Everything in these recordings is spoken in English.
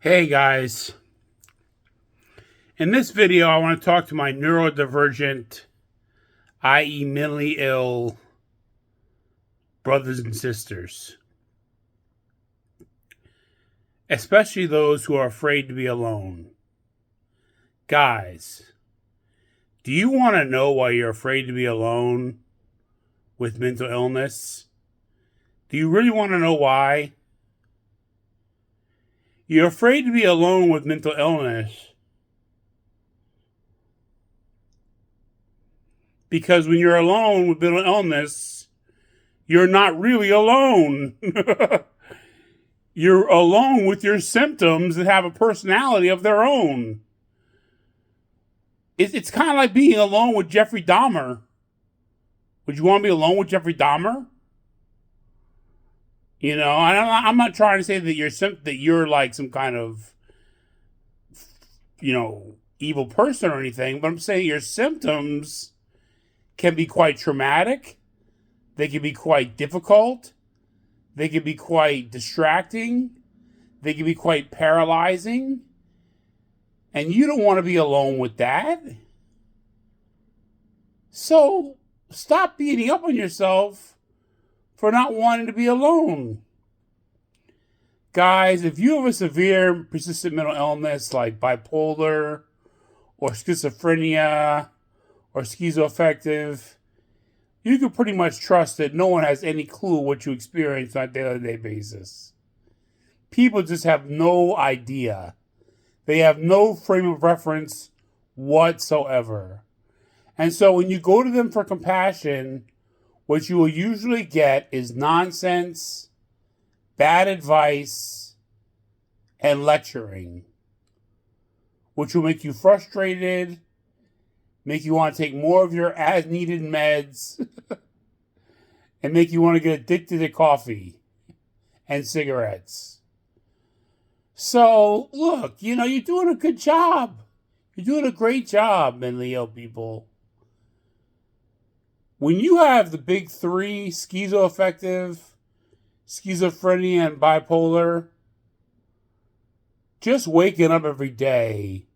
Hey guys, in this video I want to talk to my neurodivergent, i.e. mentally ill brothers and sisters, especially those who are afraid to be alone. Guys, do you want to know why you're afraid to be alone with mental illness? Do you really want to know why? You're afraid to be alone with mental illness because when you're alone with mental illness, you're not really alone. You're alone with your symptoms that have a personality of their own. It's kind of like being alone with Jeffrey Dahmer. Would you want to be alone with Jeffrey Dahmer? You know, I'm not trying to say that you're like some kind of, evil person or anything, but I'm saying your symptoms can be quite traumatic. They can be quite difficult. They can be quite distracting. They can be quite paralyzing. And you don't want to be alone with that. So stop beating up on yourself for not wanting to be alone. Guys, if you have a severe persistent mental illness like bipolar or schizophrenia or schizoaffective, you can pretty much trust that no one has any clue what you experience on a day-to-day basis. People just have no idea. They have no frame of reference whatsoever. And so when you go to them for compassion, what you will usually get is nonsense, bad advice, and lecturing, which will make you frustrated, make you want to take more of your as-needed meds, and make you want to get addicted to coffee and cigarettes. So, look, you're doing a good job. You're doing a great job, mentally ill people. When you have the big three, schizoaffective, schizophrenia, and bipolar, just waking up every day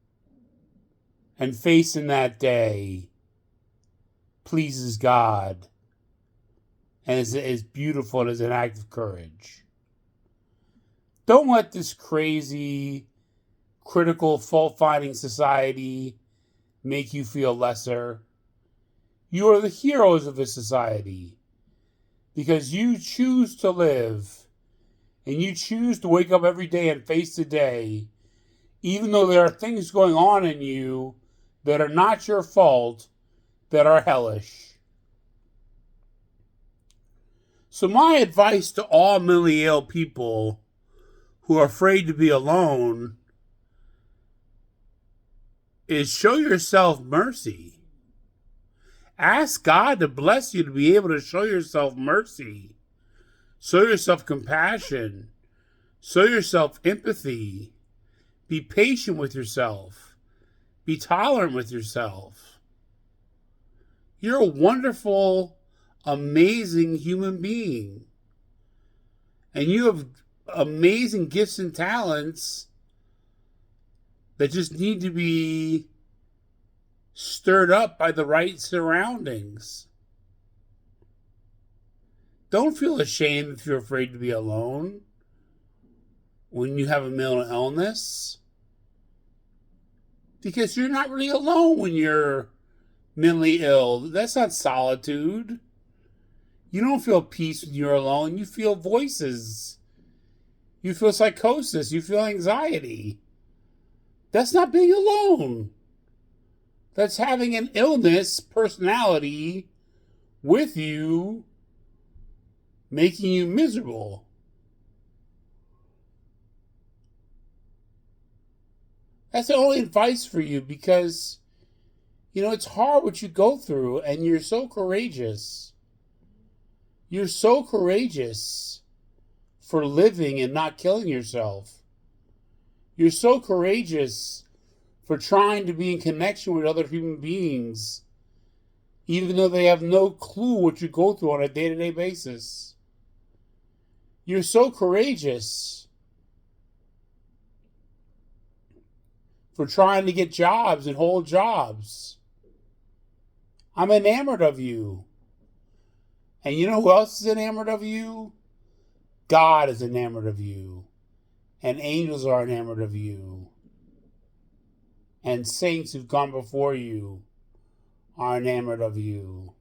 and facing that day pleases God and is beautiful and is an act of courage. Don't let this crazy, critical, fault-finding society make you feel lesser. You are the heroes of this society because you choose to live and you choose to wake up every day and face the day, even though there are things going on in you that are not your fault, that are hellish. So my advice to all mentally ill people who are afraid to be alone is show yourself mercy. Ask God to bless you to be able to show yourself mercy. Show yourself compassion. Show yourself empathy. Be patient with yourself. Be tolerant with yourself. You're a wonderful, amazing human being. And you have amazing gifts and talents that just need to be stirred up by the right surroundings. Don't feel ashamed if you're afraid to be alone when you have a mental illness, because you're not really alone when you're mentally ill. That's not solitude. You don't feel peace when you're alone. You feel voices. You feel psychosis. You feel anxiety. That's not being alone. That's having an illness personality with you, making you miserable. That's the only advice for you because, it's hard what you go through and you're so courageous. You're so courageous for living and not killing yourself. You're so courageous for trying to be in connection with other human beings, even though they have no clue what you go through on a day-to-day basis. You're so courageous for trying to get jobs and hold jobs. I'm enamored of you. And you know who else is enamored of you? God is enamored of you. And angels are enamored of you. And saints who've gone before you are enamored of you.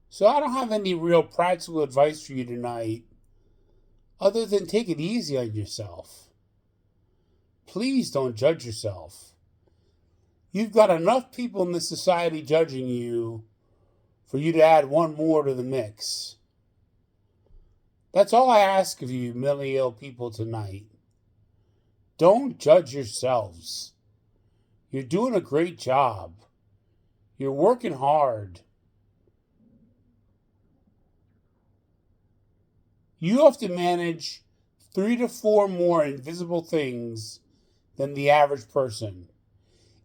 So I don't have any real practical advice for you tonight other than take it easy on yourself. Please don't judge yourself. You've got enough people in this society judging you for you to add one more to the mix. That's all I ask of you, mentally ill people, tonight. Don't judge yourselves. You're doing a great job. You're working hard. You have to manage 3 to 4 more invisible things than the average person.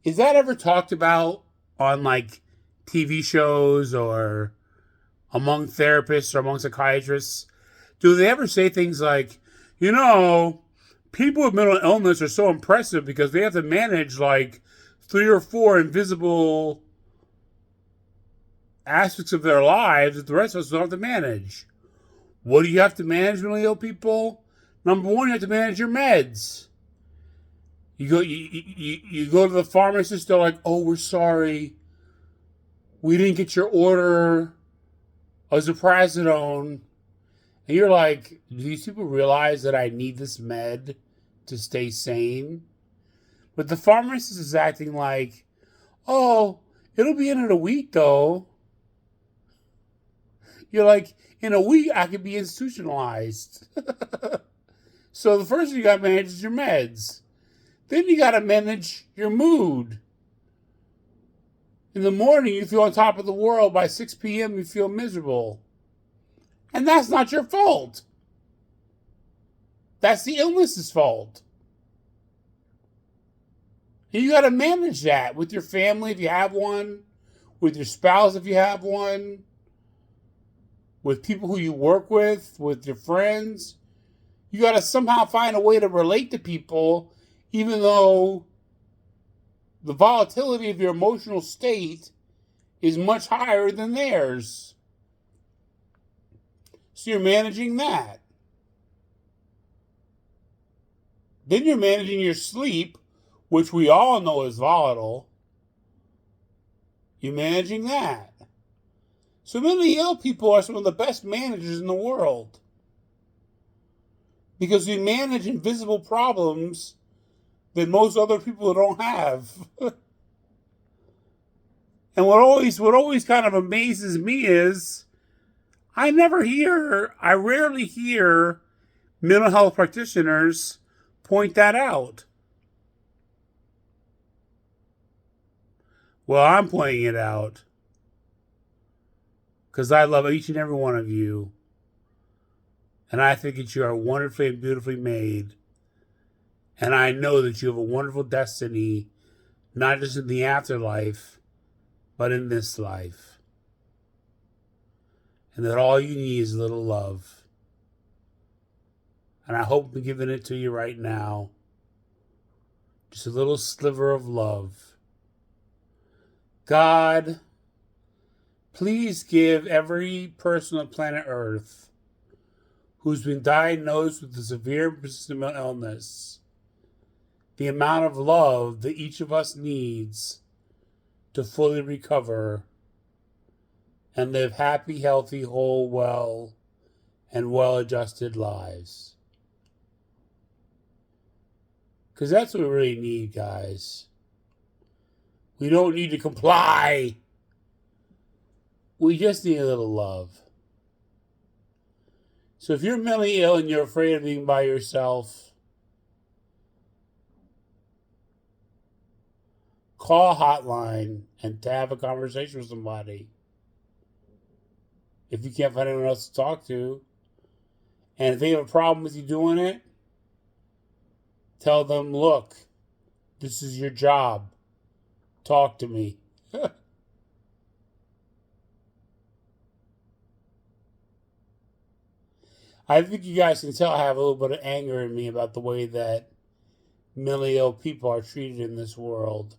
Is that ever talked about on like TV shows or among therapists or among psychiatrists? Do they ever say things like, people with mental illness are so impressive because they have to manage like 3 or 4 invisible aspects of their lives that the rest of us don't have to manage? What do you have to manage, mentally ill people? Number one, you have to manage your meds. You go to the pharmacist, they're like, oh, we're sorry. We didn't get your order of Ziprasidone. And you're like, do these people realize that I need this med to stay sane? But the pharmacist is acting like, oh, it'll be in a week, though. You're like, in a week, I could be institutionalized. So the first thing you got to manage is your meds. Then you got to manage your mood. In the morning, you feel on top of the world. By 6 p.m., you feel miserable. And that's not your fault. That's the illness's fault. And you got to manage that with your family if you have one, with your spouse if you have one, with people who you work with your friends. You got to somehow find a way to relate to people, even though the volatility of your emotional state is much higher than theirs. So you're managing that. Then you're managing your sleep, which we all know is volatile. You're managing that. So mentally ill people are some of the best managers in the world. Because we manage invisible problems that most other people don't have. And what always kind of amazes me is I rarely hear mental health practitioners point that out. Well, I'm pointing it out because I love each and every one of you. And I think that you are wonderfully and beautifully made. And I know that you have a wonderful destiny, not just in the afterlife, but in this life. And that all you need is a little love. And I hope I'm giving it to you right now. Just a little sliver of love. God, please give every person on planet Earth who's been diagnosed with a severe and persistent mental illness the amount of love that each of us needs to fully recover and live happy, healthy, whole, well, and well-adjusted lives. Because that's what we really need, guys. We don't need to comply. We just need a little love. So if you're mentally ill and you're afraid of being by yourself, call a hotline and to have a conversation with somebody. If you can't find anyone else to talk to. And if they have a problem with you doing it, tell them, look, this is your job. Talk to me. I think you guys can tell I have a little bit of anger in me about the way that mentally ill people are treated in this world.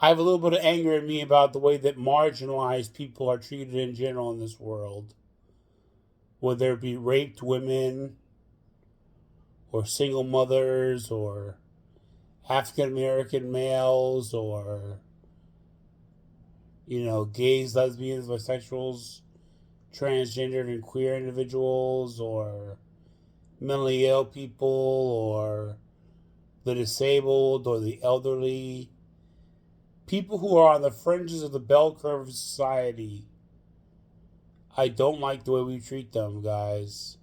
I have a little bit of anger in me about the way that marginalized people are treated in general in this world. Whether it be raped women, or single mothers, or African American males, or, gays, lesbians, bisexuals, transgendered and queer individuals, or mentally ill people, or the disabled, or the elderly. People who are on the fringes of the bell curve of society. I don't like the way we treat them, guys.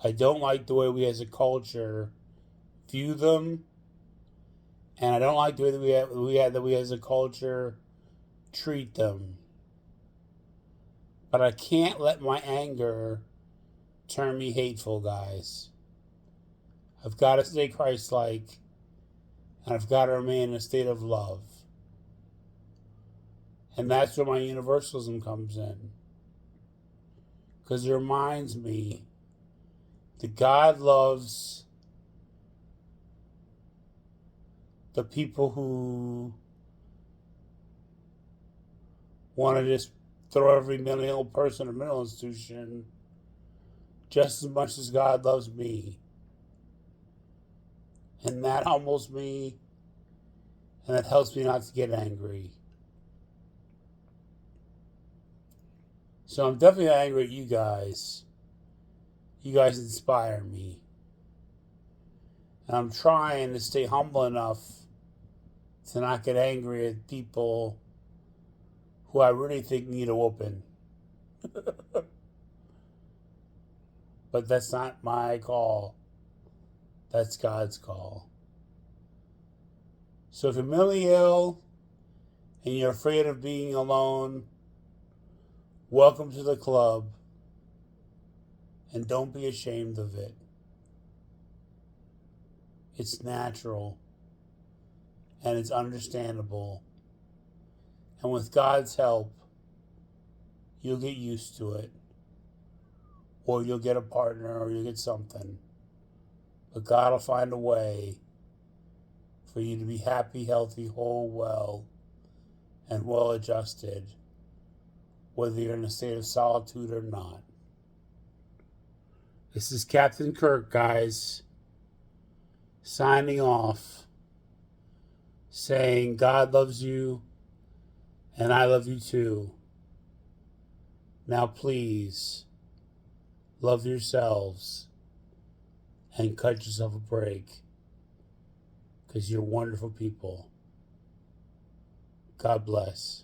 I don't like the way we as a culture view them. And I don't like the way that we as a culture treat them. But I can't let my anger turn me hateful, guys. I've got to stay Christ-like, and I've got to remain in a state of love. And that's where my universalism comes in. Because it reminds me that God loves the people who want to just throw every mentally ill person in a mental institution just as much as God loves me. And that humbles me, and that helps me not to get angry. So I'm definitely angry at you guys. You guys inspire me. And I'm trying to stay humble enough to not get angry at people who I really think need a whooping. But that's not my call. That's God's call. So if you're mentally ill and you're afraid of being alone, welcome to the club. And don't be ashamed of it. It's natural. And it's understandable. And with God's help, you'll get used to it. Or you'll get a partner, or you'll get something. But God will find a way for you to be happy, healthy, whole, well, and well adjusted, whether you're in a state of solitude or not. This is Captain Kirk, guys, signing off, saying God loves you, and I love you too. Now please, love yourselves and cut yourself a break, because you're wonderful people. God bless.